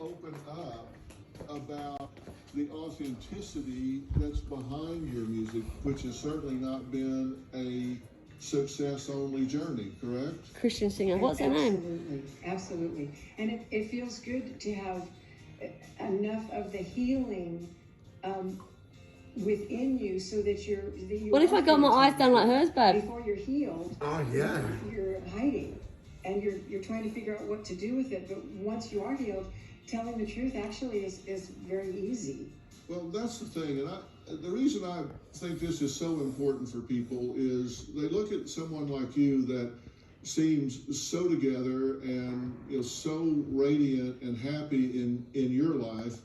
open up about the authenticity that's behind your music, which has certainly not been a success-only journey, correct? Christian singer. What's her name? Absolutely, absolutely. And it feels good to have enough of the healing within you so that you What if I got my eyes done like hers, babe? before you're healed. Oh, yeah. You're hiding and you're trying to figure out what to do with it. But once you are healed, telling the truth actually is very easy. Well, that's the thing, and the reason I think this is so important for people is they look at someone like you that seems so together and so radiant and happy in your life,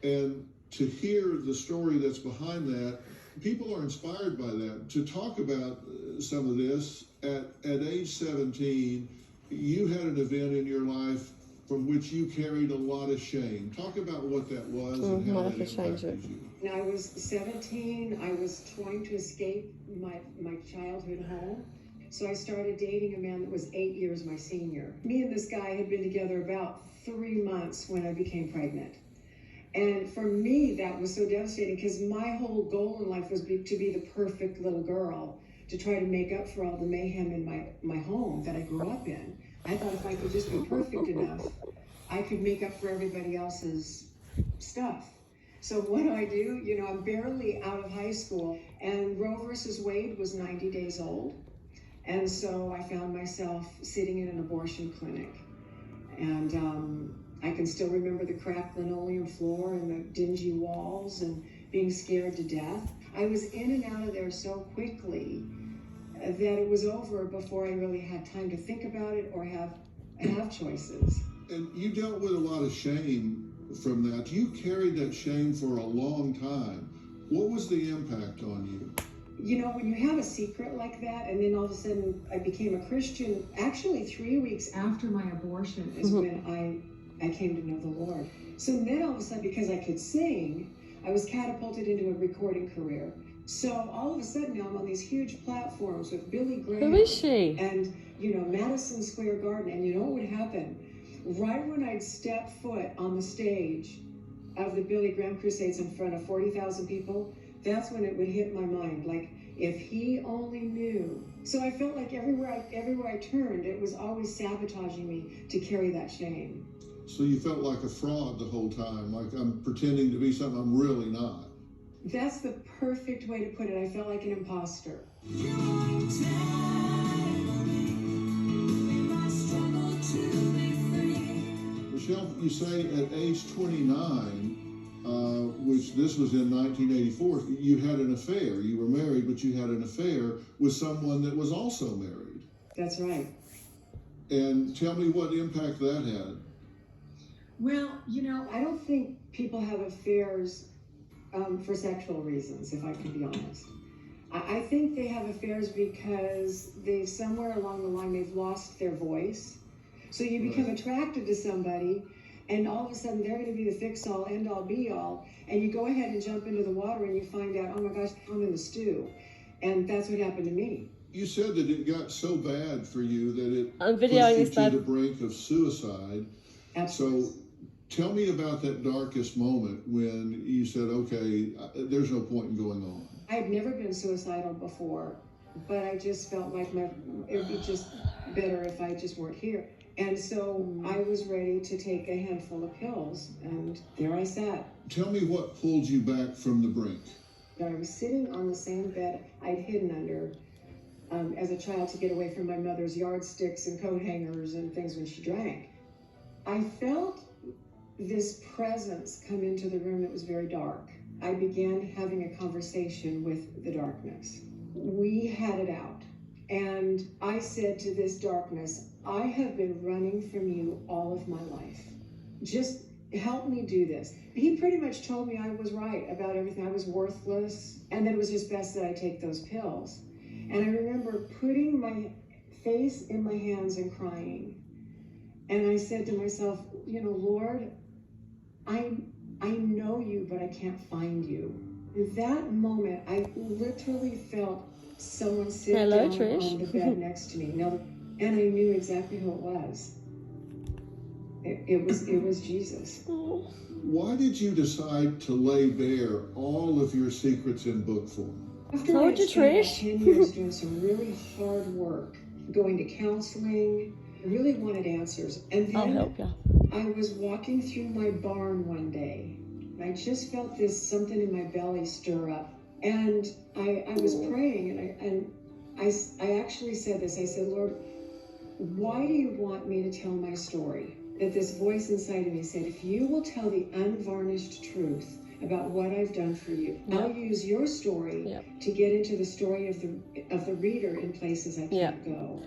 and to hear the story that's behind that, people are inspired by that. To talk about some of this, at age 17, you had an event in your life from which you carried a lot of shame. Talk about what that was and how that impacted you. When I was 17, I was trying to escape my childhood home. So I started dating a man that was 8 years my senior. Me and this guy had been together about 3 months when I became pregnant. And for me, that was so devastating because my whole goal in life was to be the perfect little girl, to try to make up for all the mayhem in my home that I grew up in. I thought if I could just be perfect enough, I could make up for everybody else's stuff. So what do? I'm barely out of high school, and Roe versus Wade was 90 days old. And so I found myself sitting in an abortion clinic. And I can still remember the cracked linoleum floor and the dingy walls and being scared to death. I was in and out of there so quickly that it was over before I really had time to think about it or have choices. And you dealt with a lot of shame from that. You carried that shame for a long time. What was the impact on you? When you have a secret like that, and then all of a sudden I became a Christian, actually 3 weeks after my abortion is when I came to know the Lord. So then all of a sudden, because I could sing, I was catapulted into a recording career. So all of a sudden now I'm on these huge platforms with Billy Graham. Who is she? And, Madison Square Garden. And you know what would happen? Right when I'd step foot on the stage of the Billy Graham Crusades in front of 40,000 people, that's when it would hit my mind. Like, if he only knew. So I felt like everywhere I turned, it was always sabotaging me to carry that shame. So you felt like a fraud the whole time, like I'm pretending to be something I'm really not. That's the perfect way to put it. I felt like an imposter. Michelle, you say at age 29, which this was in 1984, you had an affair. You were married, but you had an affair with someone that was also married. That's right. And tell me what impact that had. Well, I don't think people have affairs for sexual reasons, if I can be honest. I think they have affairs because somewhere along the line, they've lost their voice. So you become attracted to somebody, and all of a sudden they're going to be the fix-all, end-all, be-all, and you go ahead and jump into the water and you find out, oh my gosh, I'm in the stew. And that's what happened to me. You said that it got so bad for you that it I'm pushed you to the brink of suicide. Absolutely. So tell me about that darkest moment when you said, okay, there's no point in going on. I had never been suicidal before, but I just felt like it would be just better if I just weren't here. And so I was ready to take a handful of pills, and there I sat. Tell me what pulled you back from the brink. I was sitting on the same bed I'd hidden under as a child to get away from my mother's yardsticks and coat hangers and things when she drank. I felt this presence come into the room that was very dark. I began having a conversation with the darkness. We had it out. And I said to this darkness, I have been running from you all of my life. Just help me do this. He pretty much told me I was right about everything. I was worthless, and that it was just best that I take those pills. And I remember putting my face in my hands and crying. And I said to myself, Lord, I know you, but I can't find you. In that moment, I literally felt someone sit down on the bed next to me. And I knew exactly who it was. It was Jesus. Why did you decide to lay bare all of your secrets in book form? After Told I you, had spent about Trish. 10 years doing some really hard work, going to counseling, I really wanted answers. And I'll then help you. I was walking through my barn one day. I just felt this something in my belly stir up. And I was praying, and I actually said this. I said, Lord, why do you want me to tell my story? That this voice inside of me said, if you will tell the unvarnished truth about what I've done for you, Yep. I'll use your story Yep. to get into the story of the reader in places I can't Yep. go.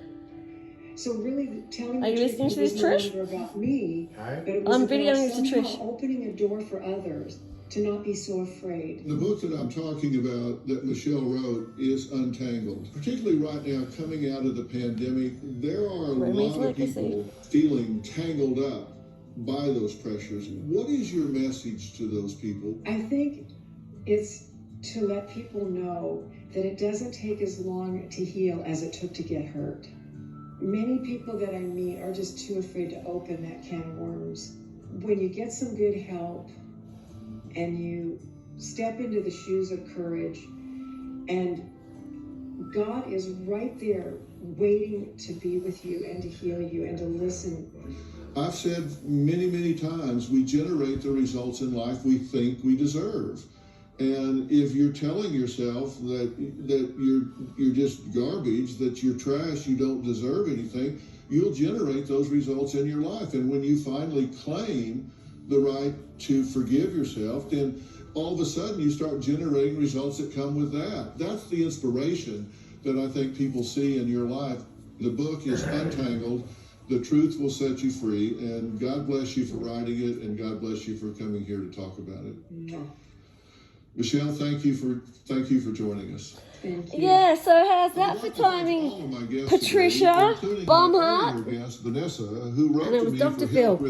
So really telling Are you the truth listening to was this, no Trish? longer about me, Hi. but it was I'm about videoing this to somehow Trish. opening a door for others to not be so afraid. The book that I'm talking about that Michelle wrote is Untangled. Particularly right now, coming out of the pandemic, there are a Remy's lot of legacy. people feeling tangled up by those pressures. What is your message to those people? I think it's to let people know that it doesn't take as long to heal as it took to get hurt. Many people that I meet are just too afraid to open that can of worms. When you get some good help and you step into the shoes of courage, and God is right there waiting to be with you and to heal you and to listen. I've said many, many times, we generate the results in life we think we deserve. And if you're telling yourself that you're just garbage, that you're trash, you don't deserve anything, you'll generate those results in your life. And when you finally claim the right to forgive yourself, then all of a sudden you start generating results that come with that. That's the inspiration that I think people see in your life. The book is Untangled. The truth will set you free. And God bless you for writing it, and God bless you for coming here to talk about it. Yeah. Michelle, thank you for joining us. Thank you. Yeah, so how's that I'd for like to thank timing? all of my guests Patricia, today, including my Baumhart, earlier guest, Vanessa, who wrote and it to was me Dr. for Phil. help with